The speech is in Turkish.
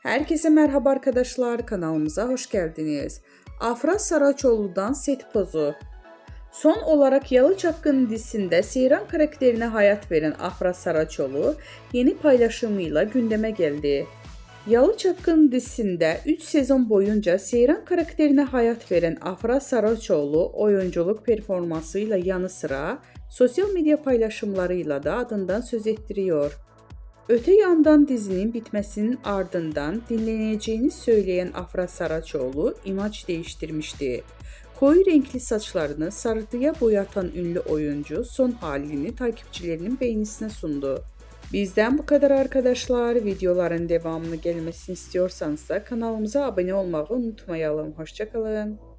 Herkese merhaba arkadaşlar, kanalımıza hoş geldiniz. Afra Saraçoğlu'dan set pozu. Son olarak Yalı Çapkını dizisinde Seyran karakterine hayat veren Afra Saraçoğlu yeni paylaşımıyla gündeme geldi. Yalı Çapkını dizisinde 3 sezon boyunca Seyran karakterine hayat veren Afra Saraçoğlu oyunculuk performansıyla yanı sıra sosyal medya paylaşımlarıyla da adından söz ettiriyor. Öte yandan dizinin bitmesinin ardından dinleneceğini söyleyen Afra Saraçoğlu imaj değiştirmişti. Koyu renkli saçlarını sarıya boyatan ünlü oyuncu son halini takipçilerinin beğenisine sundu. Bizden bu kadar arkadaşlar. Videoların devamını gelmesini istiyorsanız da kanalımıza abone olmayı unutmayalım. Hoşça kalın.